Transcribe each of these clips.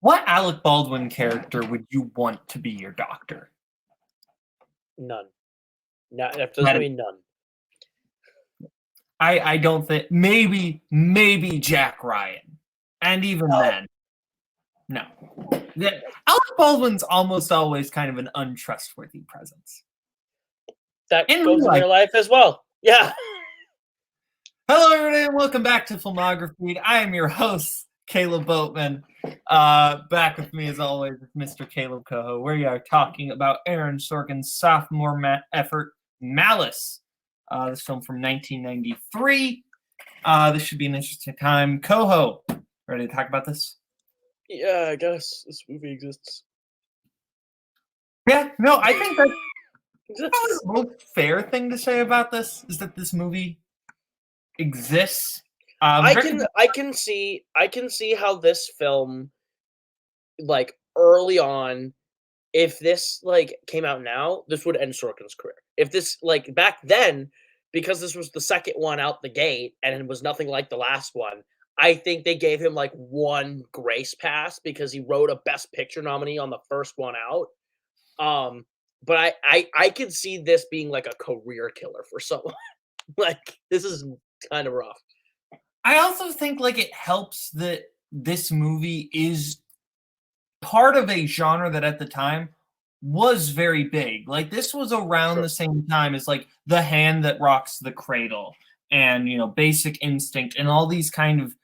What Alec Baldwin character would you want to be your doctor? None. Not after this movie, none. I don't think maybe Jack Ryan, and even then, no. Alec Baldwin's almost always kind of an untrustworthy presence. That goes in real life as well. Yeah. Hello, everybody, and welcome back to FilmograFeed. I am your host, Caleb Boatman. Back with me, as always, is Mr. Caleb Coho. We are talking about Aaron Sorkin's sophomore effort, Malice. This film from 1993. This should be an interesting time. Coho, ready to talk about this? Yeah, I guess this movie exists. Yeah, no, I think that the most fair thing to say about this is that this movie exists. I can see how this film, like, early on, if this came out now, this would end Sorkin's career. If this back then, because this was the second one out the gate and it was nothing like the last one, I think they gave him one grace pass because he wrote a Best Picture nominee on the first one out. But I could see this being a career killer for someone. This is kind of rough. I also think it helps that this movie is part of a genre that at the time was very big. This was around the same time as The Hand That Rocks the Cradle and Basic Instinct and all these kind of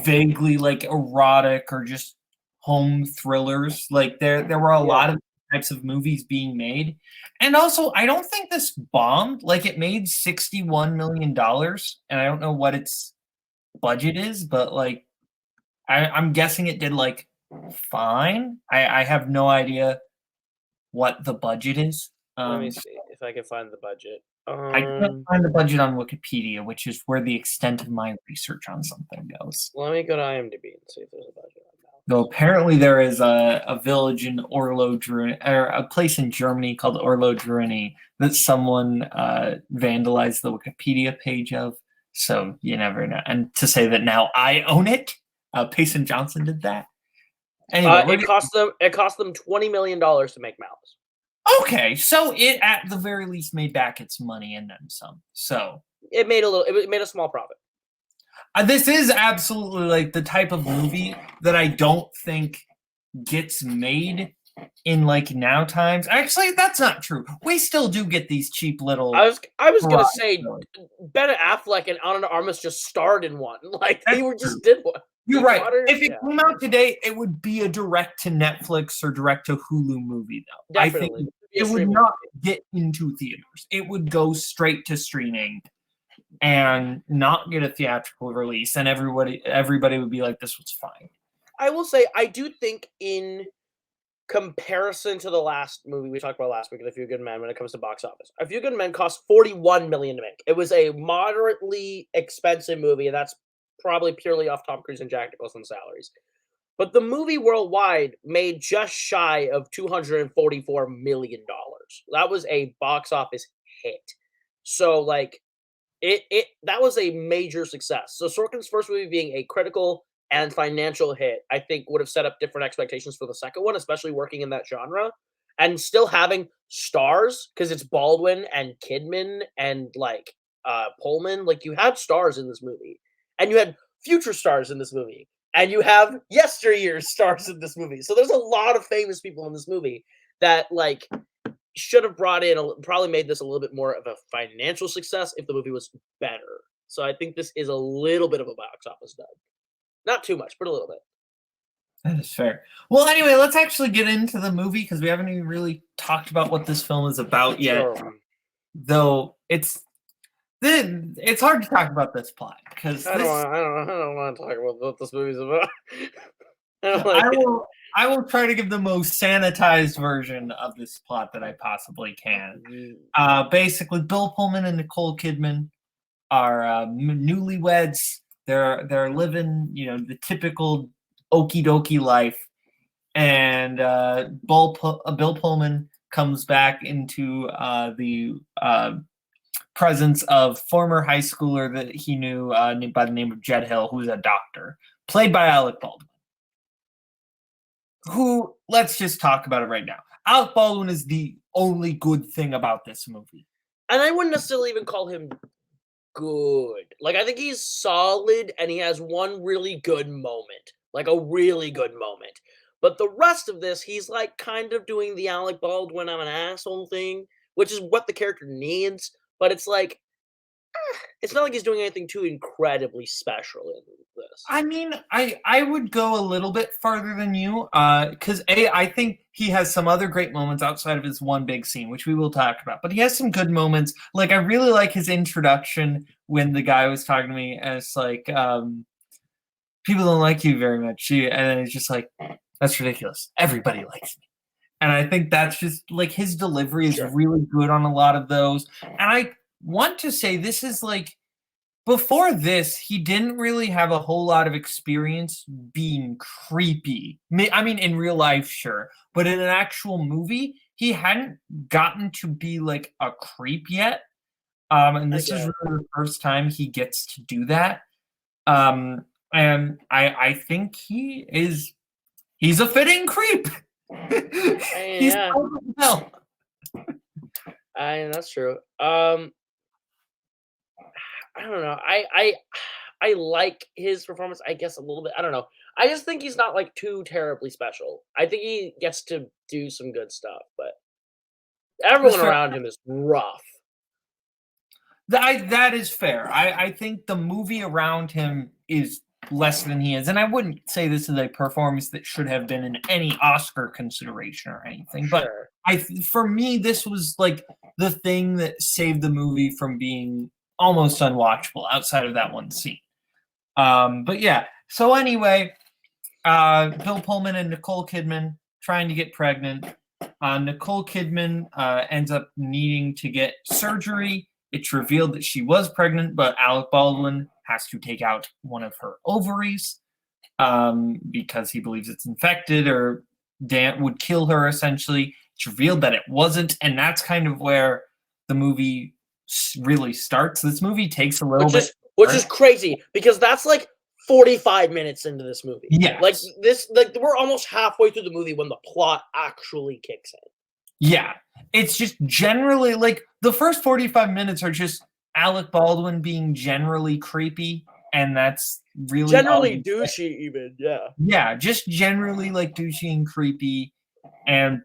vaguely erotic or just home thrillers. There were a lot of types of movies being made. And also, I don't think this bombed. It made $61 million, and I don't know what its budget is, but I'm guessing it did fine. I have no idea what the budget is. Let me see if I can find the budget. I can't find the budget on Wikipedia, which is where the extent of my research on something goes. Let me go to IMDb and see if there's a budget on that. Though apparently there is a village in or a place in Germany called Orlo-Druini that someone vandalized the Wikipedia page of. So you never know. And to say that now I own it, Payson Johnson did that. Anyway, it cost them $20 million to make Malice. Okay, so it at the very least made back its money and then some. So it made a small profit. This is absolutely the type of movie that I don't think gets made in now times. Actually, that's not true. We still do get these cheap little. I was gonna say Ben Affleck and Ana de Armas just starred in one. They just did one. You're right. If it came out today, it would be a direct to Netflix or direct to Hulu movie, though. Definitely. I think it would not get into theaters. It would go straight to streaming and not get a theatrical release, and everybody would be like, "This was fine." I will say, I do think in comparison to the last movie we talked about last week, A Few Good Men, when it comes to box office, A Few Good Men cost $41 million to make. It was a moderately expensive movie, and that's probably purely off Tom Cruise and Jack Nicholson salaries. But the movie worldwide made just shy of $244 million. That was a box office hit. So that was a major success. So Sorkin's first movie being a critical and financial hit, I think would have set up different expectations for the second one, especially working in that genre and still having stars, because it's Baldwin and Kidman and Pullman. You had stars in this movie. And you had future stars in this movie. And you have yesteryear's stars in this movie. So there's a lot of famous people in this movie that should have probably made this a little bit more of a financial success if the movie was better. So I think this is a little bit of a box office dud. Not too much, but a little bit. That is fair. Well, anyway, let's actually get into the movie because we haven't even really talked about what this film is about yet. Though it's hard to talk about this plot because I don't want to talk about what this movie's about. I will try to give the most sanitized version of this plot that I possibly can. Basically, Bill Pullman and Nicole Kidman are newlyweds. They're living, the typical okie dokie life, and Bill Pullman comes back into the presence of former high schooler that he knew by the name of Jed Hill, who's a doctor, played by Alec Baldwin. who, let's just talk about it right now. Alec Baldwin is the only good thing about this movie. And I wouldn't necessarily even call him good. Like, I think he's solid, and he has one really good moment. Like, a really good moment. But the rest of this, he's, like, kind of doing the Alec Baldwin, I'm an asshole thing, which is what the character needs, but it's like, it's not like he's doing anything too incredibly special in this. I mean, I would go a little bit farther than you, because I think he has some other great moments outside of his one big scene, which we will talk about. But he has some good moments. Like, I really like his introduction when the guy was talking to me, and it's like, people don't like you very much. And then it's just like, that's ridiculous. Everybody likes me. And I think that's just like his delivery is really good on a lot of those. And I want to say this is like, before this, he didn't really have a whole lot of experience being creepy. I mean, in real life, sure. But in an actual movie, he hadn't gotten to be like a creep yet. And this is really the first time he gets to do that. And I think he's a fitting creep. He's well. That's true. I don't know. I like his performance, I guess, a little bit. I don't know. I just think he's not like too terribly special. I think he gets to do some good stuff, but everyone around him is rough. That is fair. I think the movie around him is less than he is. And I wouldn't say this is a performance that should have been in any Oscar consideration or anything. But for me, this was like the thing that saved the movie from being almost unwatchable outside of that one scene. But yeah, so anyway, Bill Pullman and Nicole Kidman trying to get pregnant. Nicole Kidman ends up needing to get surgery. It's revealed that she was pregnant, but Alec Baldwin has to take out one of her ovaries because he believes it's infected or would kill her, essentially. It's revealed that it wasn't, and that's kind of where the movie really starts. This movie takes a little bit, which is crazy because that's like 45 minutes into this movie. Yeah, like we're almost halfway through the movie when the plot actually kicks in. Yeah, it's just generally like the first 45 minutes are just Alec Baldwin being generally creepy, and that's really generally douchey, even. Yeah, just generally like douchey and creepy, and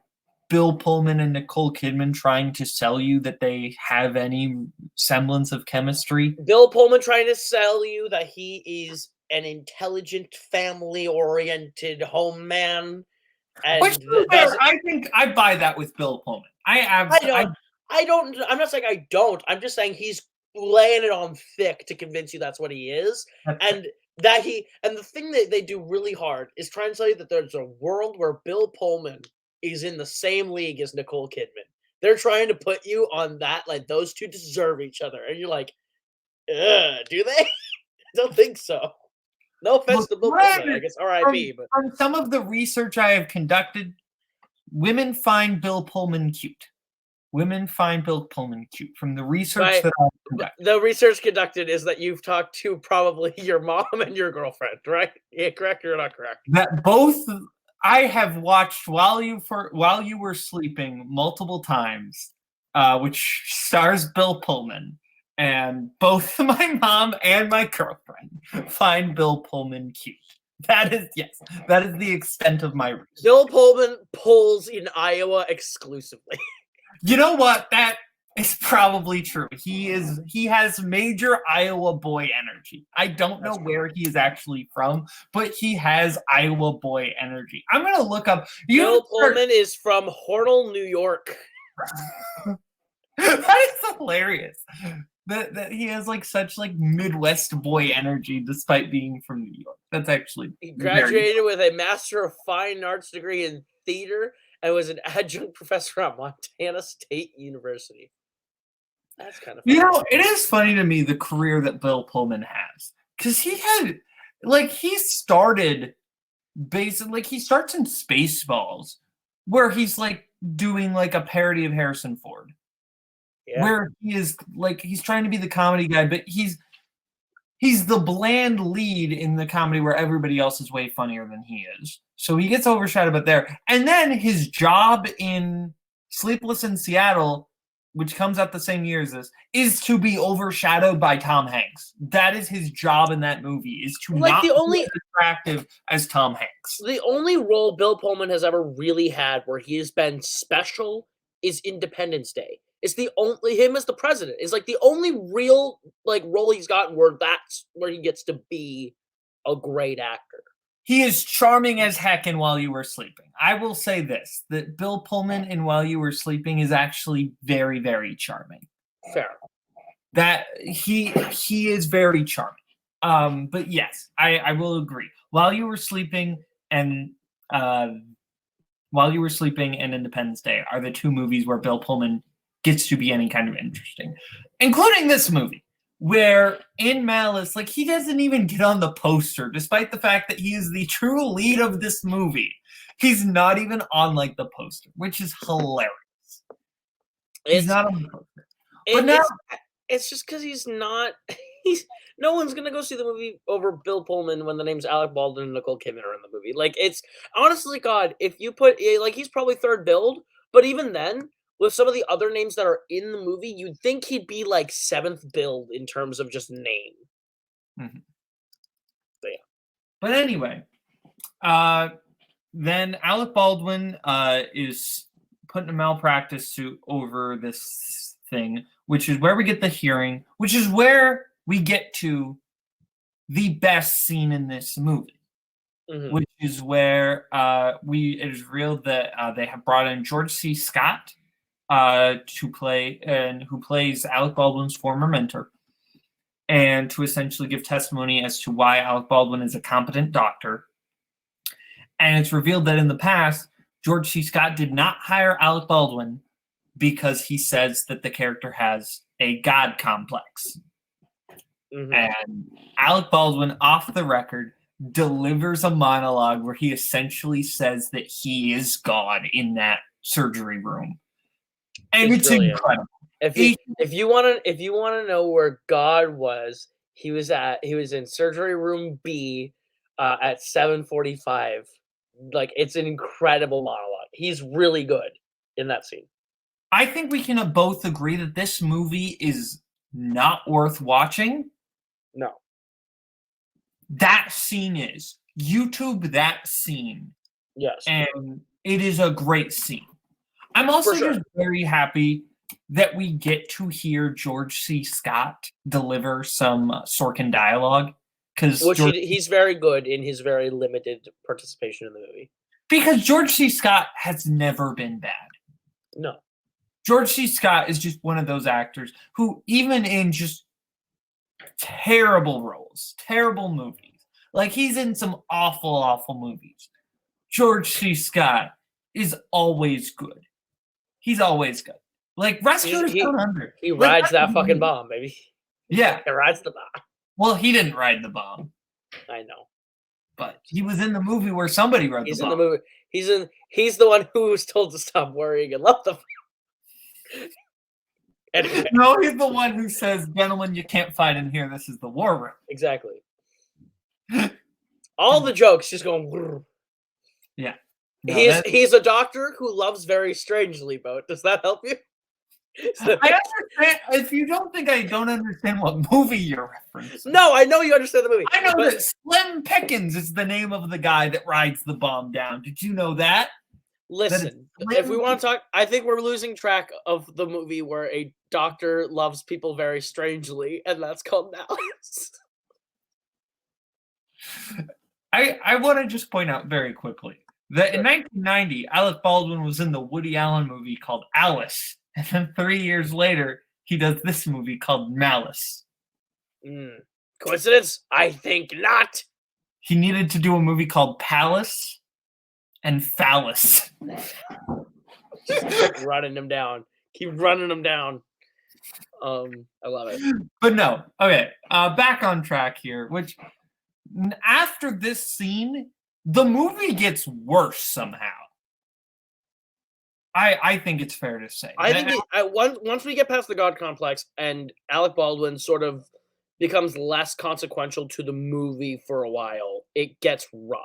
Bill Pullman and Nicole Kidman trying to sell you that they have any semblance of chemistry. Bill Pullman trying to sell you that he is an intelligent, family-oriented home man. And I think I buy that with Bill Pullman. I'm not saying I don't. I'm just saying he's laying it on thick to convince you that's what he is. And the thing that they do really hard is try and tell you that there's a world where Bill Pullman is in the same league as Nicole Kidman. They're trying to put you on that, like those two deserve each other. And you're like, do they? I don't think so. No offense to Bill Pullman, I guess R.I.P. But from some of the research I have conducted, women find Bill Pullman cute. Women find Bill Pullman cute from the research that I've conducted. The research conducted is that you've talked to probably your mom and your girlfriend, right? Yeah, correct or not correct? That both I have watched while you were sleeping multiple times, which stars Bill Pullman. And both my mom and my girlfriend find Bill Pullman cute. That is the extent of my research. Bill Pullman pulls in Iowa exclusively. You know what? That is probably true. He has major Iowa boy energy. I don't know where he is actually from, but he has Iowa boy energy. I'm gonna look up. Bill Pullman is from Hornell, New York. That is hilarious. That he has like such like Midwest boy energy despite being from New York. That's actually he graduated with a Master of Fine Arts degree in theater and was an adjunct professor at Montana State University. That's kind of funny. You know, it is funny to me the career that Bill Pullman has, because he started basically like he starts in Spaceballs, where he's like doing like a parody of Harrison Ford. Yeah. Where he is like he's trying to be the comedy guy, but he's he's the bland lead in the comedy where everybody else is way funnier than he is. So he gets overshadowed but there. And then his job in Sleepless in Seattle, which comes out the same year as this, is to be overshadowed by Tom Hanks. That is his job in that movie, is to Like, not the only be as attractive as Tom Hanks. the only role Bill Pullman has ever really had where he has been special is Independence Day. It's the only him as the president is like the only real like role he's gotten where that's where he gets to be a great actor. He is charming as heck in While You Were Sleeping. I will say this, that Bill Pullman in While You Were Sleeping is actually very, very charming. Fair. That he is very charming. But yes, I will agree. While You Were Sleeping and Independence Day are the two movies where Bill Pullman gets to be any kind of interesting, including this movie, where in Malice, like, he doesn't even get on the poster, despite the fact that he is the true lead of this movie. He's not even on like the poster, which is hilarious. He's not on the poster. But now it's just because he's not. He's no one's gonna go see the movie over Bill Pullman when the names Alec Baldwin and Nicole Kidman are in the movie. Like, it's honestly, God, if you put like, he's probably third build, but even then, with some of the other names that are in the movie, you'd think he'd be like seventh build in terms of just name. Mm-hmm. But yeah. But anyway, then Alec Baldwin is put in a malpractice suit over this thing, which is where we get the hearing, which is where we get to the best scene in this movie, which is where it is revealed that they have brought in George C. Scott to play, and who plays Alec Baldwin's former mentor, and to essentially give testimony as to why Alec Baldwin is a competent doctor. And it's revealed that in the past, George C. Scott did not hire Alec Baldwin because he says that the character has a God complex. And Alec Baldwin, off the record, delivers a monologue where he essentially says that he is God in that surgery room. And it's incredible. If you want to know where God was, he was in surgery room B at 7:45. Like, it's an incredible monologue. He's really good in that scene. I think we can both agree that this movie is not worth watching. No. That scene is. YouTube that scene. Yes. And it is a great scene. I'm also just very happy that we get to hear George C. Scott deliver some Sorkin dialogue. He's very good in his very limited participation in the movie. Because George C. Scott has never been bad. No. George C. Scott is just one of those actors who, even in just terrible roles, terrible movies, like, he's in some awful, awful movies, George C. Scott is always good. He's always good. Like, Rescuers Down Under. He rides that fucking bomb, baby. Yeah. He rides the bomb. Well, he didn't ride the bomb. I know. But he was in the movie where somebody rode the bomb. He's in the movie. He's the one who was told to stop worrying and love them. Anyway. No, he's the one who says, "Gentlemen, you can't fight in here. This is the war room." Exactly. All the jokes just going. Brr. Yeah. No, he's a doctor who loves very strangely, Bo. Does that help you? I understand. If you don't think I don't understand what movie you're referencing. No, I know you understand the movie. I know that Slim Pickens is the name of the guy that rides the bomb down. Did you know that? Listen, if we want to talk, I think we're losing track of the movie where a doctor loves people very strangely, and that's called Malice. I want to just point out very quickly that in 1990, Alec Baldwin was in the Woody Allen movie called Alice. And then 3 years later, he does this movie called Malice. Coincidence? I think not. He needed to do a movie called Palace and Phallus. Just keep running him down. Keep running him down. I love it. But no. Okay. Back on track here, which after this scene, the movie gets worse somehow. I think it's fair to say. I think once we get past the God complex and Alec Baldwin sort of becomes less consequential to the movie for a while, it gets rough.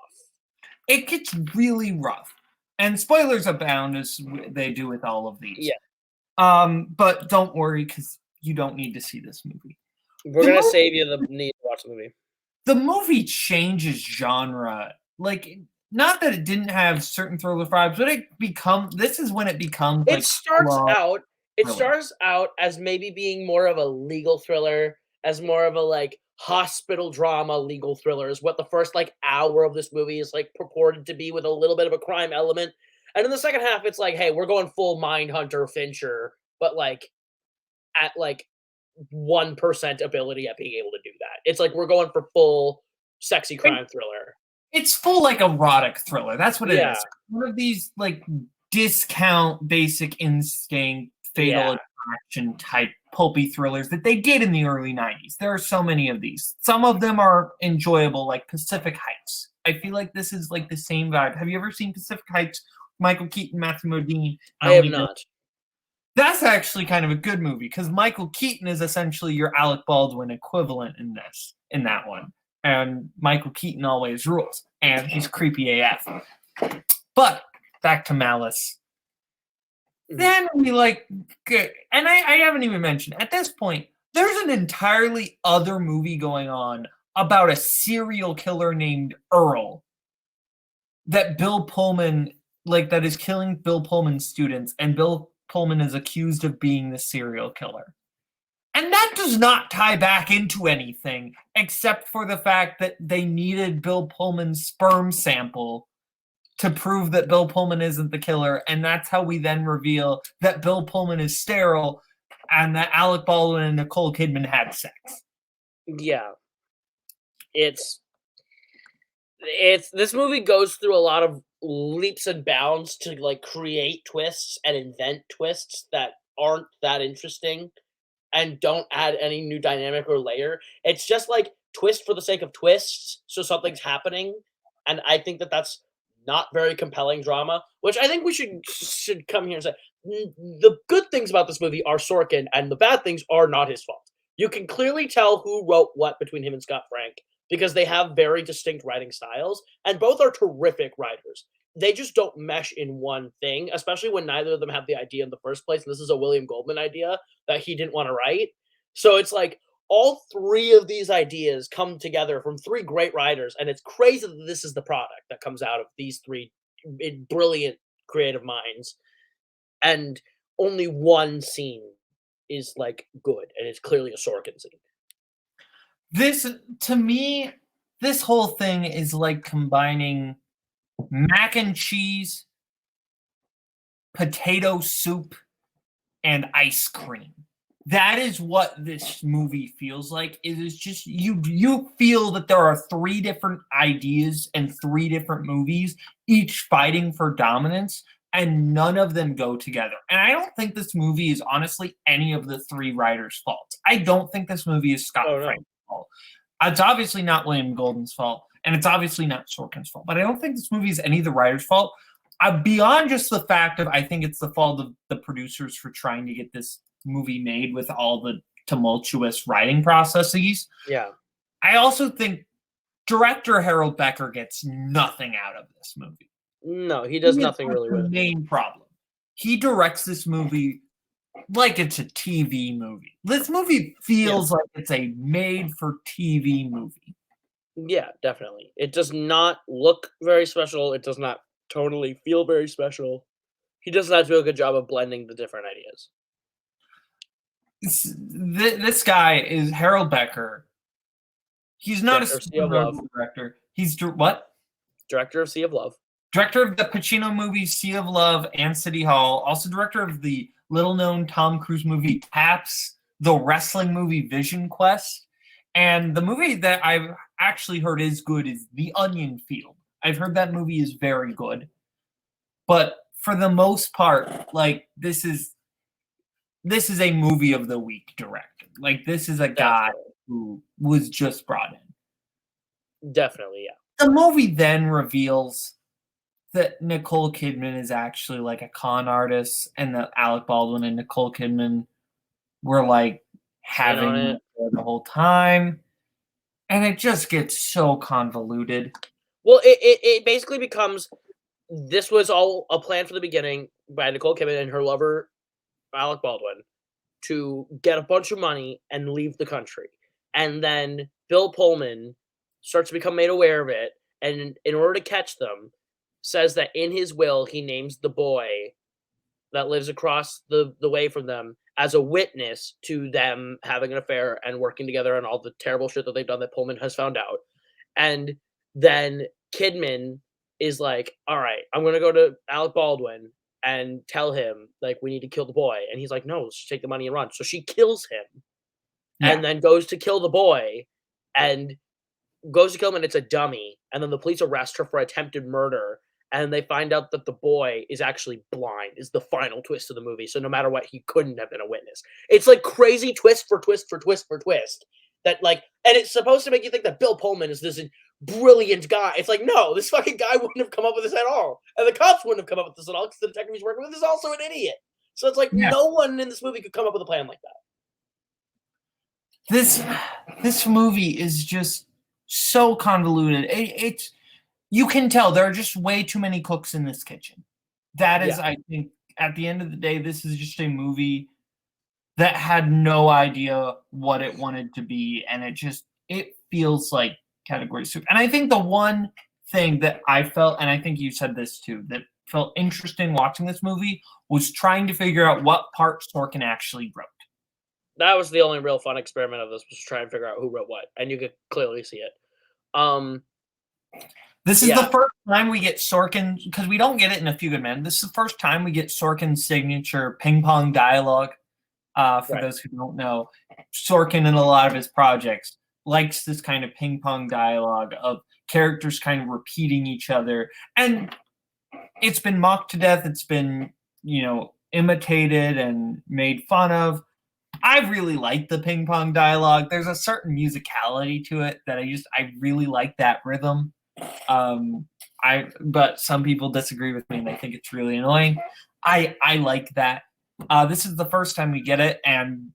It gets really rough. And spoilers abound as they do with all of these. Yeah. But don't worry, because you don't need to see this movie. We're The gonna movie save you the need to watch the movie. the movie changes genre. Like, not that it didn't have certain thriller vibes, but this is when it becomes It like starts full-on out it thriller. starts out as maybe being more of a legal thriller, as more of a, like, hospital drama legal thriller is what the first, like, hour of this movie is, like, purported to be with a little bit of a crime element, and in the second half, it's like, "Hey, we're going full Mindhunter Fincher," but, like, at, like, 1% ability at being able to do that. It's like we're going for full sexy crime thriller. It's full like erotic thriller. That's what it Yeah, is. One of these like discount Basic Instinct, Fatal yeah. Attraction type pulpy thrillers that they did in the early 90s. There are so many of these. Some of them are enjoyable, like Pacific Heights. I feel like this is like the same vibe. Have you ever seen Pacific Heights? Michael Keaton, Matthew Modine, I have Melanie Griffith? not. That's actually kind of a good movie because Michael Keaton is essentially your Alec Baldwin equivalent in that one. And Michael Keaton always rules. And he's creepy AF. But back to Malice. Mhm. Then we like good. And I haven't even mentioned at this point, there's an entirely other movie going on about a serial killer named Earl that Bill Pullman, like that is killing Bill Pullman's students, and Bill Pullman is accused of being the serial killer. And that does not tie back into anything except for the fact that they needed Bill Pullman's sperm sample to prove that Bill Pullman isn't the killer. And that's how we then reveal that Bill Pullman is sterile and that Alec Baldwin and Nicole Kidman had sex. Yeah. It's this movie goes through a lot of leaps and bounds to, like, create twists and invent twists that aren't that interesting and don't add any new dynamic or layer. It's just like twist for the sake of twists, so something's happening, and I think that that's not very compelling drama. Which I think we should come here and say the good things about this movie are Sorkin, and the bad things are not his fault. You can clearly tell who wrote what between him and Scott Frank because they have very distinct writing styles, and both are terrific writers. They just don't mesh in one thing, especially when neither of them have the idea in the first place. And this is a William Goldman idea that he didn't want to write. So it's like all three of these ideas come together from three great writers, and it's crazy that this is the product that comes out of these three brilliant creative minds. And only one scene is like good, and it's clearly a Sorkin scene. This, to me, this whole thing is like combining mac and cheese, potato soup, and ice cream. That is what this movie feels like. It is just you feel that there are three different ideas and three different movies, each fighting for dominance, and none of them go together. And I don't think this movie is honestly any of the three writers' fault. I don't think this movie is Scott Oh, no. Frank's fault. It's obviously not William Golden's fault, and it's obviously not Sorkin's fault. But I don't think this movie is any of the writers' fault. Beyond just the fact of I think it's the fault of the producers for trying to get this movie made with all the tumultuous writing processes. Yeah. I also think director Harold Becker gets nothing out of this movie. No, he does nothing really the with it. main problem. He directs this movie like it's a TV movie. This movie feels like it's a made-for-TV movie. Yeah, definitely. It does not look very special. It does not totally feel very special. He does not do a good job of blending the different ideas. This guy is Harold Becker. He's not Director a of Sea of super Love. director. He's what? Director of Sea of Love. Director of the Pacino movie Sea of Love and City Hall. Also director of the little-known Tom Cruise movie Taps, the wrestling movie Vision Quest, and the movie that I've actually heard is good is The Onion Field. I've heard that movie is very good. But for the most part, like this is a movie of the week director. Like this is a guy who was just brought in. Definitely, yeah. The movie then reveals that Nicole Kidman is actually like a con artist and that Alec Baldwin and Nicole Kidman were like having there the whole time, and it just gets so convoluted. Well, it basically becomes this was all a plan from the beginning by Nicole Kidman and her lover Alec Baldwin to get a bunch of money and leave the country. And then Bill Pullman starts to become made aware of it, and in order to catch them, says that in his will he names the boy that lives across the way from them as a witness to them having an affair and working together and all the terrible shit that they've done that Pullman has found out. And then Kidman is like, all right, I'm going to go to Alec Baldwin and tell him, like, we need to kill the boy. And he's like, no, let's just take the money and run. So she kills him and then goes to kill the boy and goes to kill him, and it's a dummy. And then the police arrest her for attempted murder. And they find out that the boy is actually blind, is the final twist of the movie. So no matter what, he couldn't have been a witness. It's like crazy twist for twist for twist for twist. That like, and it's supposed to make you think that Bill Pullman is this brilliant guy. It's like, no, this fucking guy wouldn't have come up with this at all. And the cops wouldn't have come up with this at all because the detective he's working with is also an idiot. So it's like no one in this movie could come up with a plan like that. This movie is just so convoluted. It's you can tell there are just way too many cooks in this kitchen. That is, I think, at the end of the day, this is just a movie that had no idea what it wanted to be, and it feels like category soup. And I think the one thing that I felt, and I think you said this too, that felt interesting watching this movie was trying to figure out what part Sorkin actually wrote. That was the only real fun experiment of this, was to try and figure out who wrote what, and you could clearly see it. This is the first time we get Sorkin, because we don't get it in A Few Good Men. This is the first time we get Sorkin's signature ping pong dialogue. For those who don't know, Sorkin in a lot of his projects likes this kind of ping pong dialogue of characters kind of repeating each other. And it's been mocked to death. It's been, imitated and made fun of. I really like the ping pong dialogue. There's a certain musicality to it that I really like that rhythm. But some people disagree with me and they think it's really annoying. I like that. This is the first time we get it, and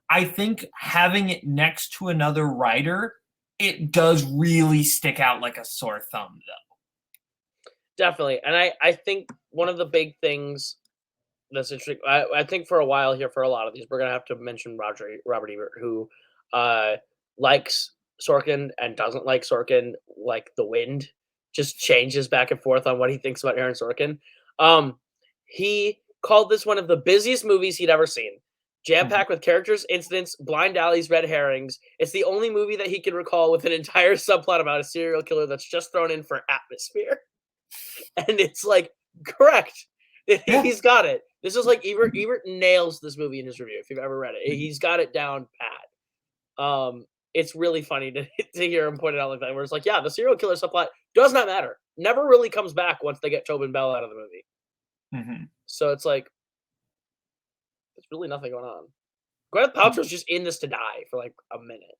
I think having it next to another writer, it does really stick out like a sore thumb, though. Definitely, and I think one of the big things that's interesting, I think for a while here, for a lot of these, we're gonna have to mention Robert Ebert, who likes Sorkin and doesn't like Sorkin, like the wind, just changes back and forth on what he thinks about Aaron Sorkin. He called this one of the busiest movies he'd ever seen. Jam-packed with characters, incidents, blind alleys, red herrings. It's the only movie that he can recall with an entire subplot about a serial killer that's just thrown in for atmosphere. And it's like, correct. Yeah. He's got it. This is like Ebert nails this movie in his review, if you've ever read it. He's got it down pat. It's really funny to hear him point it out like that, where it's like, yeah, the serial killer subplot does not matter. Never really comes back once they get Tobin Bell out of the movie. Mm-hmm. So it's like, there's really nothing going on. Gwyneth Paltrow's just in this to die for like a minute.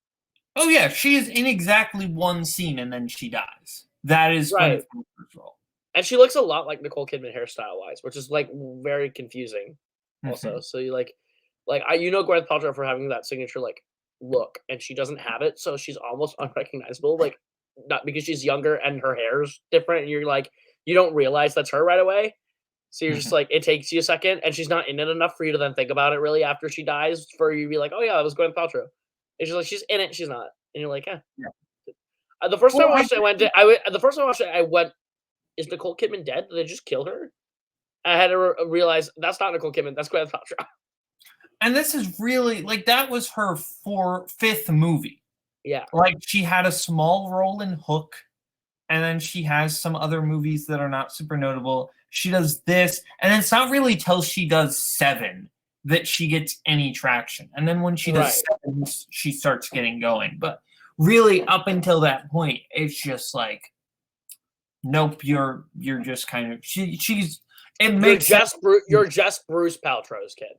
Oh yeah, she is in exactly one scene and then she dies. That is Gwyneth Paltrow's role. And she looks a lot like Nicole Kidman hairstyle wise, which is like very confusing. Also, mm-hmm. So you like Gwyneth Paltrow for having that signature like look, and she doesn't have it, so she's almost unrecognizable. Like, not because she's younger and her hair's different, and you're like, you don't realize that's her right away. So you're just like, it takes you a second, and she's not in it enough for you to then think about it really after she dies, for you to be like, oh yeah, that was Gwyneth Paltrow. And she's like, she's in it, she's not, and you're like, yeah. The first time I watched it, I went, is Nicole Kidman dead? Did they just kill her? I had to realize that's not Nicole Kidman, that's Gwyneth Paltrow. And this is really, like, that was her fifth movie. Yeah. Like, she had a small role in Hook, and then she has some other movies that are not super notable. She does this, and it's not really till she does 7 that she gets any traction. And then when she does 7, she starts getting going. But really, up until that point, it's just like, nope, you're just kind of she's. It makes you're just Bruce Paltrow's kid.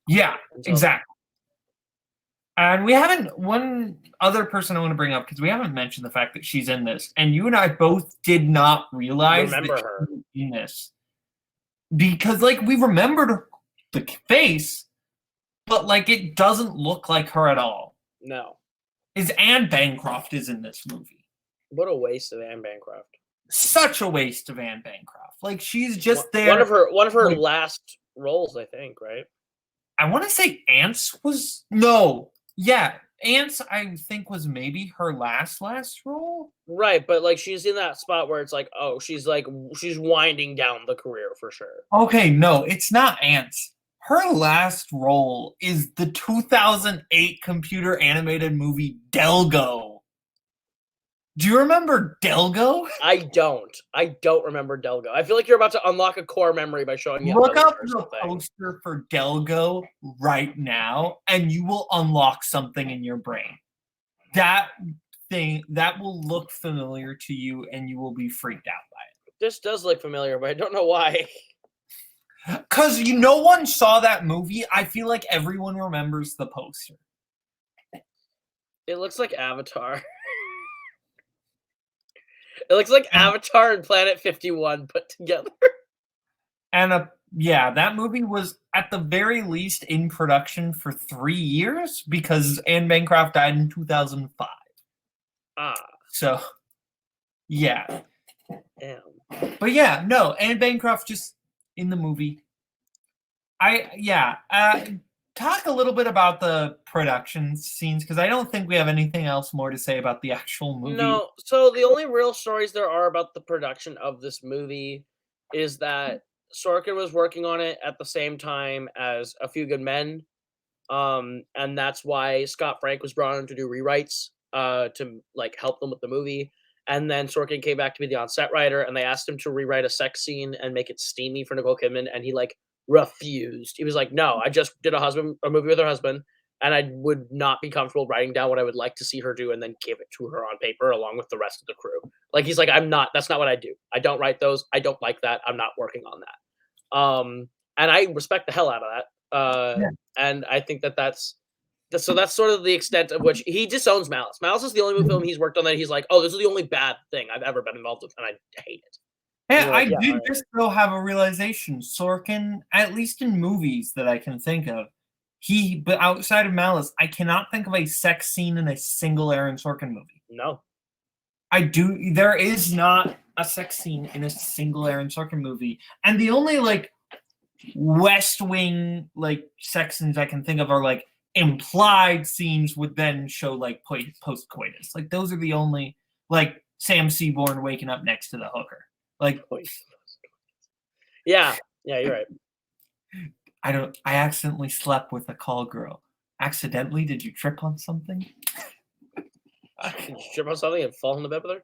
Yeah, exactly. And we haven't, one other person I want to bring up, because we haven't mentioned the fact that she's in this, and you and I both did not realize that she was in this. Because, like, we remembered the face, but like it doesn't look like her at all. No. Is Anne Bancroft is in this movie. What a waste of Anne Bancroft. Such a waste of Anne Bancroft. Like she's just there. One of her like, last roles, I think, right? I want to say Ants was no. Yeah, Ants I think was maybe her last role. Right, but like she's in that spot where it's like, oh, she's winding down the career for sure. Okay, no, it's not Ants. Her last role is the 2008 computer animated movie Delgo. Do you remember Delgo? I don't remember Delgo. I feel like you're about to unlock a core memory by showing me a Look up poster or the something. poster for Delgo right now, and you will unlock something in your brain. That thing that will look familiar to you, and you will be freaked out by it. This does look familiar, but I don't know why. Because no one saw that movie. I feel like everyone remembers the poster. It looks like Avatar. It looks like Avatar and Planet 51 put together. And yeah, that movie was at the very least in production for 3 years because Anne Bancroft died in 2005. So, yeah. Damn. But yeah, no, Anne Bancroft just in the movie. Talk a little bit about the production scenes because I don't think we have anything else more to say about the actual movie. No, so the only real stories there are about the production of this movie is that Sorkin was working on it at the same time as A Few Good Men, and that's why Scott Frank was brought in to do rewrites to like help them with the movie. And then Sorkin came back to be the on-set writer, and they asked him to rewrite a sex scene and make it steamy for Nicole Kidman, and he like refused. He was like, "No, I just did a movie with her husband, and I would not be comfortable writing down what I would like to see her do and then give it to her on paper along with the rest of the crew." Like he's like, that's not what I do. I don't write those. I don't like that. I'm not working on that. And I respect the hell out of that. Yeah. And I think that's sort of the extent of which he disowns Malice. Malice is the only film he's worked on that he's like, oh, this is the only bad thing I've ever been involved with, and I hate it. Hey, Like, I did just though have a realization. Sorkin, at least in movies that I can think of, but outside of Malice, I cannot think of a sex scene in a single Aaron Sorkin movie. No. There is not a sex scene in a single Aaron Sorkin movie. And the only like West Wing like sex scenes I can think of are like implied scenes would then show like post coitus. Like those are the only like Sam Seaborn waking up next to the hooker. Like yeah, you're right. I accidentally slept with a call girl. Accidentally? Did you trip on something? Did you trip on something and fall in the bed with her?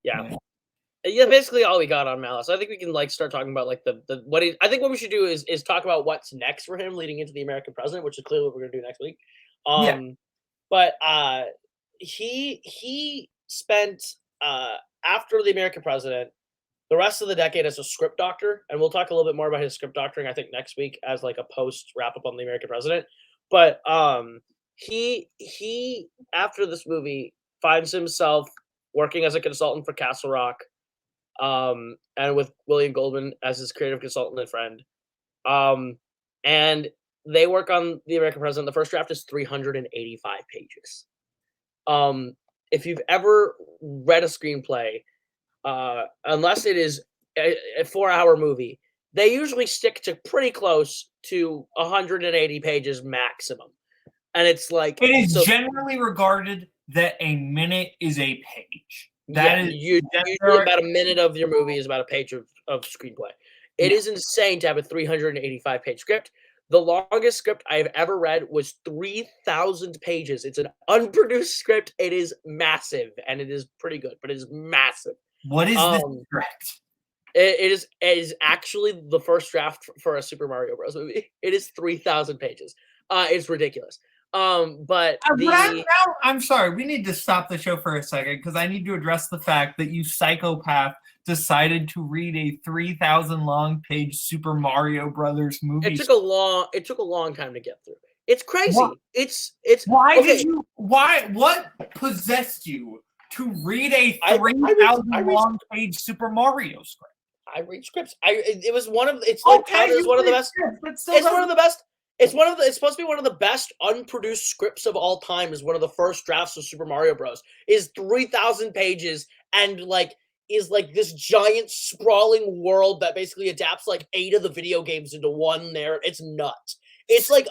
Yeah, basically all we got on Malice. I think we can like start talking about like I think what we should do is talk about what's next for him leading into the American President, which is clearly what we're gonna do next week. But he spent after the American President the rest of the decade as a script doctor, and we'll talk a little bit more about his script doctoring I think next week as like a post wrap up on the American President. But he after this movie finds himself working as a consultant for Castle Rock, and with William Goldman as his creative consultant and friend. And they work on the American President. The first draft is 385 pages. If you've ever read a screenplay, unless it is a 4-hour movie, they usually stick to pretty close to 180 pages maximum. And it's like it is generally regarded that a minute is a page. Usually about a minute of your movie is about a page of screenplay. It is insane to have a 385 page script. The longest script I've ever read was 3,000 pages. It's an unproduced script. It is massive, and it is pretty good, but it is massive. What is this script? It is actually the first draft for a Super Mario Bros. Movie. It is 3,000 pages. It's ridiculous. But I'm sorry, we need to stop the show for a second because I need to address the fact that you psychopath decided to read a 3,000 long page Super Mario Brothers movie. It took a long time to get through. It's crazy. What? It's what possessed you to read a 3,000 long page Super Mario script? I read scripts. It was one of the best. It's one of the best. It's supposed to be one of the best unproduced scripts of all time. Is one of the first drafts of Super Mario Bros. Is 3,000 pages and is this giant sprawling world that basically adapts 8 of the video games into one there. It's nuts. It's like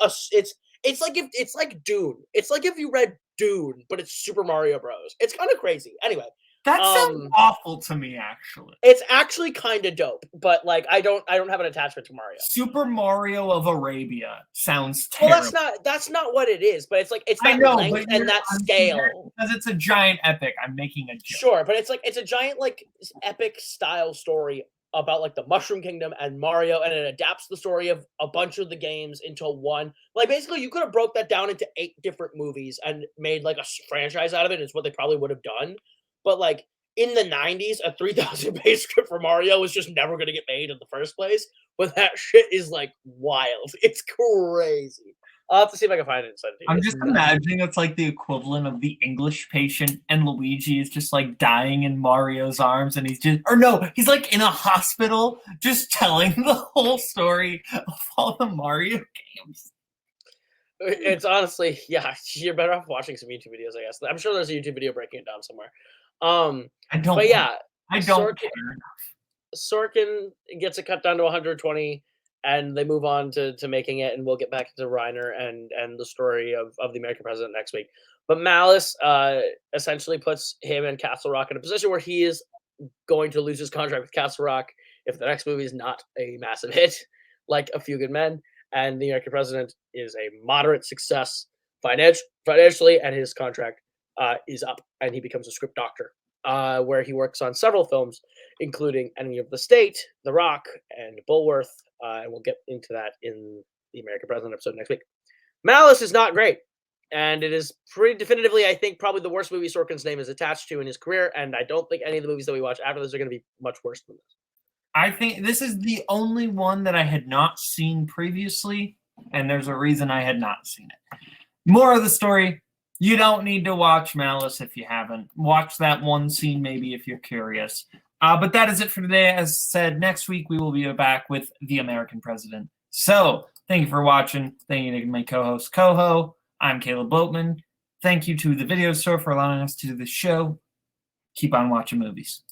Dune. It's like if you read Dune, but it's Super Mario Bros. It's kind of crazy. Anyway, that sounds awful to me, actually. It's actually kind of dope, but I don't have an attachment to Mario. Super Mario of Arabia sounds terrible. Well, that's not what it is, but it's that length and that scale. Because it's a giant epic. I'm making a joke. Sure, but it's a giant epic style story about the Mushroom Kingdom and Mario, and it adapts the story of a bunch of the games into one. Basically, you could have broke that down into 8 different movies and made a franchise out of it. It's what they probably would have done. But in the 90s, a 3,000 page script for Mario was just never going to get made in the first place. But that shit is wild. It's crazy. I'll have to see if I can find it inside. I'm just imagining it's the equivalent of the English Patient, and Luigi is just dying in Mario's arms, and he's in a hospital, just telling the whole story of all the Mario games. It's honestly, yeah, you're better off watching some YouTube videos, I guess. I'm sure there's a YouTube video breaking it down somewhere. I don't. But yeah, I don't care. Sorkin gets it cut down to 120, and they move on to making it, and we'll get back to Reiner and the story of the American president next week. But Malice essentially puts him and Castle Rock in a position where he is going to lose his contract with Castle Rock if the next movie is not a massive hit, like A Few Good Men. And the American president is a moderate success financially, and his contract is up, and he becomes a script doctor, where he works on several films, including Enemy of the State, The Rock, and Bulworth, and we'll get into that in the American President episode next week. Malice is not great, and it is pretty definitively, I think, probably the worst movie Sorkin's name is attached to in his career, and I don't think any of the movies that we watch after this are going to be much worse than this. I think this is the only one that I had not seen previously, and there's a reason I had not seen it. More of the story, you don't need to watch Malice if you haven't. Watch that one scene maybe if you're curious. But that is it for today. As said, next week we will be back with The American President. So, thank you for watching. Thank you to my co-host, Coho. I'm Caleb Boatman. Thank you to the video store for allowing us to do this show. Keep on watching movies.